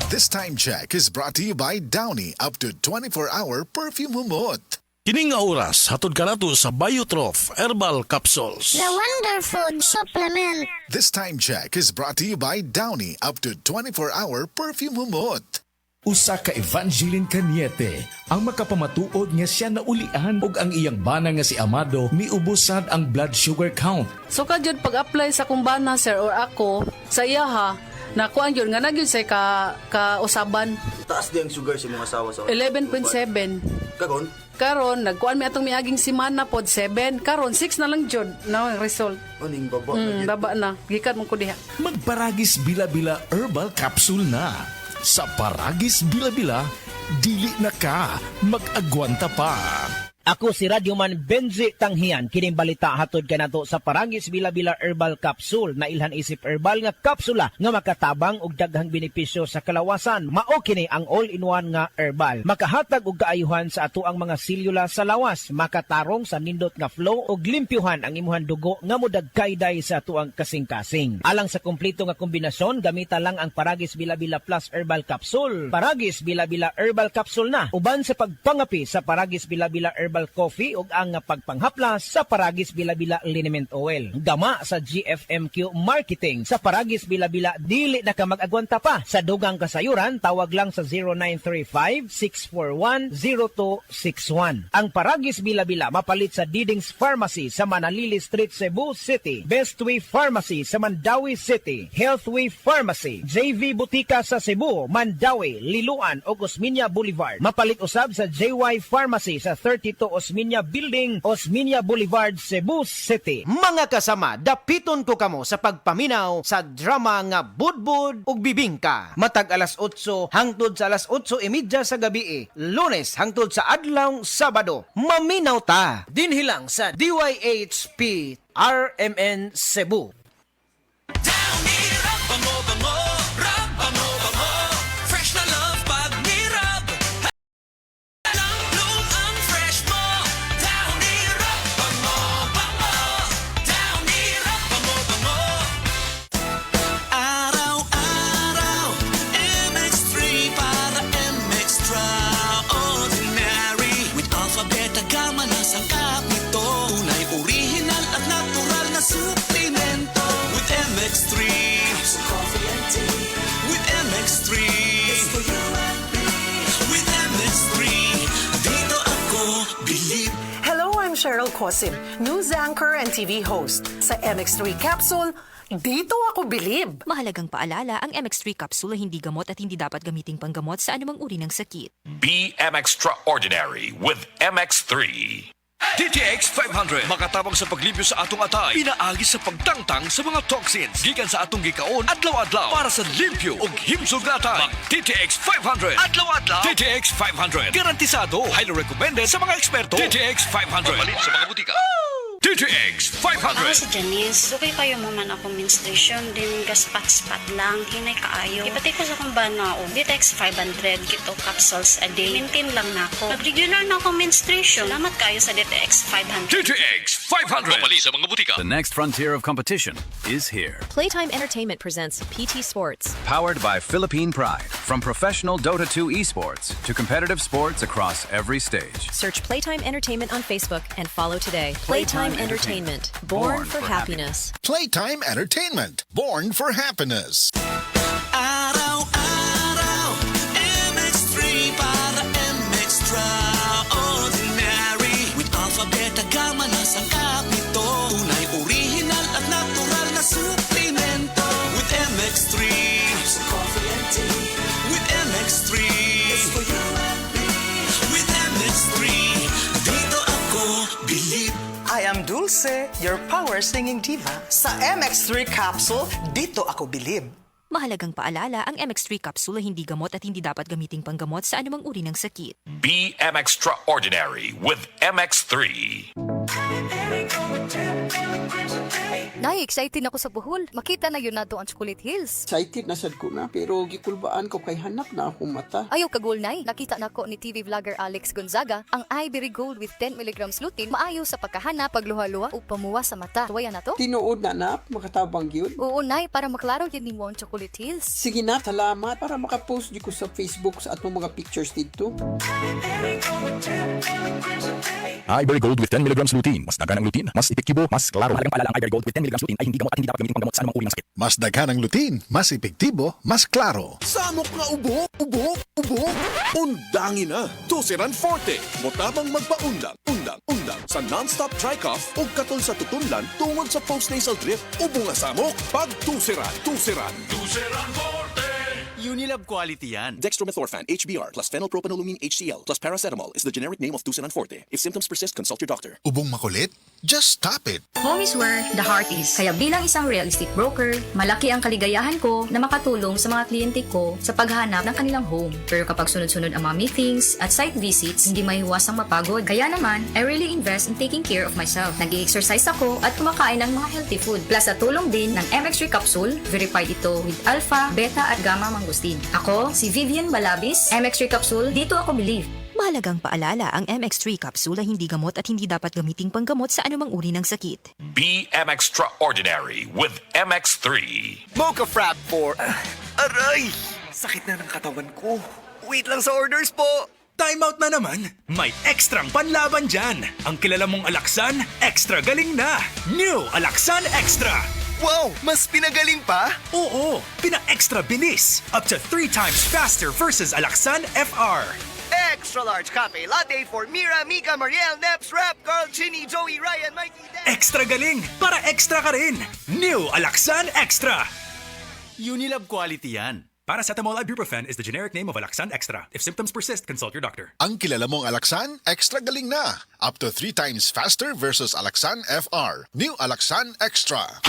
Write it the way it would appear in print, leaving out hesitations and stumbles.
This time check is brought to you by Downy, up to 24-hour perfume humot. Kining nga oras, hatod ka nato sa Biotrof Herbal Capsules. The Wonder Food Supplement. This time check is brought to you by Downy, up to 24-hour perfume humot. Usa ka Evangeline Cañete ang makapamatuod nga siya naulian ug ang iyang bana nga si Amado miubusad ang blood sugar count. So kadyod pag-apply sa kumbana sir or ako sa iya ha, nakuan yun nga nagyud say ka-usaban. Taas di ang sugar sa mga asawa sa 11.7. Kagon? Karon nagkuan mi atong miaging semana pod 7. Karon 6 na lang jud na ang result. Aning baba. Baba na. Gikan mo ko diha. Magparagis bila-bila herbal capsule na. Sa Paragis Bila-Bila, dili na ka mag-agwanta pa. Ako si Radyoman Benji Tanghian, kining balita hatod kanato sa Paragis Bila-Bila Herbal Capsule na ilhan isip herbal nga kapsula nga makatabang og daghang benepisyo sa kalawasan. Mao kini ang all-in-one nga herbal. Makahatag og kaayuhan sa ato ang mga selula sa lawas, makatarong sa nindot nga flow og limpyuhan ang imuhang dugo nga modagkayday sa ato ang kasing-kasing. Alang sa kumpleto nga kombinasyon, gamita lang ang Paragis Bila-Bila Plus Herbal Capsule. Paragis Bila-Bila Herbal Capsule na uban sa pagpangapi sa Paragis Bila-Bila Herbal Coffee ug ang pagpanghaplas sa Paragis Bila-Bila Liniment Oil. Gama sa GFMQ Marketing sa Paragis Bila-Bila dili na ka mag-agwanta pa. Sa dugang kasayuran tawag lang sa 0935-641-0261. Ang Paragis Bila-Bila mapalit sa Diding's Pharmacy sa Manalili Street, Cebu City, Bestway Pharmacy sa Mandawi City, Healthway Pharmacy, JV Butika sa Cebu, Mandawi, Liloan ug Osmeña Boulevard. Mapalit usab sa JY Pharmacy sa 32 Osmeña Building, Osmeña Boulevard, Cebu City. Mga kasama, dapiton ko kamo sa pagpaminaw sa drama nga Budbud ug Bibingka. Matag alas 8 hangtod sa alas 8:30 sa gabi, Lunes hangtod sa adlaw Sabado. Maminaw ta dinhi lang sa DYHP RMN Cebu. Cheryl Cosim, news anchor and TV host. Sa MX3 Capsule, dito ako bilib. Mahalagang paalala, ang MX3 capsule ay hindi gamot at hindi dapat gamiting panggamot sa anumang uri ng sakit. Be extraordinary with MX3. DTX 500 makatabang sa paglibyo sa atong atay, pinaagi sa pagtangtang sa mga toxins gikan sa atong gikaon adlaw-adlaw para sa limpyo ug himsog na atay. DTX 500 adlaw-adlaw. DTX 500 garantisado, highly recommended sa mga eksperto. DTX 500 mabalin sa mga butika. DTX 500. Ako si Janice. Dugay kayo mo man ako menstruation din gaspat-spat lang. Hinay kaayo. Ipatay ko sa kumbana o DTX 500 kito capsules a day. Maintain lang na ako. Pag-regular na ako menstruation. Salamat kayo sa DTX 500. DTX 500 mabalin sa mga butika. The next frontier of competition is here. Playtime Entertainment presents PT Sports. Powered by Philippine Pride. From professional Dota 2 esports to competitive sports across every stage. Search Playtime Entertainment on Facebook and follow today. Playtime Entertainment. Born for happiness. Playtime Entertainment, born for happiness. Araw-araw, MX3 para MX-Traordinary. With Alpha, Beta, Gamma na sangkap nito. Tunay, original at natural na suplemento. With MX3, so coffee and tea. With MX3, it's for you and me. With MX3, dito ako bilib. I am Dulce, your power singing diva. Sa MX3 Capsule, dito ako bilib. Mahalagang paalala, ang MX3 capsule ay hindi gamot at hindi dapat gamiting panggamot sa anumang uri ng sakit. Be extraordinary with MX3. Nay, excited ako sa Bohol. Makita na yun na ang Chocolate Hills. Excited na sad ko na, pero gikulbaan ko kay hanap na akong mata. Ayaw kagol, Nay. Nakita na ko ni TV vlogger Alex Gonzaga ang Ivory Gold with 10 mg lutein maayo sa pagkahanap, pagluha-luha o pamuwa sa mata. Tuwaya na to? Tinuod na, makatabang yun. Oo, Nay, para maklaro yun ni mo ang Chocolate Hills. Sige na, salamat para makapost di ko sa Facebook sa atong mga pictures dito. Ivory Gold with 10 mg lutein. Mas dagan ang lutein, mas epektibo, mas klaro. Halagang paalala, ang Ivory Gold with 10 mg lutein ay hindi gamot at hindi dapat gamitin panggamot sa anumang uri ng sakit. Mas daghan ang lutein, mas epektibo, mas klaro. Samok nga ubo. Undangin na. Tusiran Forte. Motabang magpaundang. Undang. Sa non-stop dry cough o katol sa tutunlan tungod sa postnasal drip. Ubo nga samok. Pag tusiran. Tusiran Forte. Unilab quality yan. Dextromethorphan HBr plus phenylpropanolamine HCl plus paracetamol is the generic name of Tusiran Forte. If symptoms persist, consult your doctor. Ubong makulit? Just stop it. Home is where the heart is. Kaya bilang isang real estate broker, malaki ang kaligayahan ko na makatulong sa mga kliyente ko sa paghanap ng kanilang home. Pero kapag sunod-sunod ang mga meetings at site visits, hindi maiiwasang mapagod. Kaya naman, I really invest in taking care of myself. Nag-i-exercise ako at kumakain ng mga healthy food. Plus, sa tulong din ng MX3 capsule, verified ito with alpha, beta at gamma mangosteen. Ako, si Vivian Balabis, MX3 capsule, dito ako believe. Mahalagang paalala, ang MX3 capsule ay hindi gamot at hindi dapat gamiting panggamot sa anumang uri ng sakit. Be extraordinary with MX3. Mocha Frap for... aray! Sakit na ng katawan ko. Wait lang sa orders po. Time out na naman. May ekstrang panlaban dyan. Ang kilala mong Alaxan, extra galing na. New Alaxan Extra. Wow! Mas pinagaling pa? Oo, pina-extra bilis. Up to 3 times faster versus Alaxan FR. Extra large cafe latte for Mira, Mika, Mariel, Neps, Rap, Carl, Chinny, Joey, Ryan, Mikey, Dan. Extra galing para extra ka rin. New Alaxan Extra. Unilab quality yan. Paracetamol ibuprofen is the generic name of Alaxan Extra. If symptoms persist, consult your doctor. Ang kilala mong Alaxan, extra galing na. Up to 3 times faster versus Alaxan FR. New Alaxan Extra.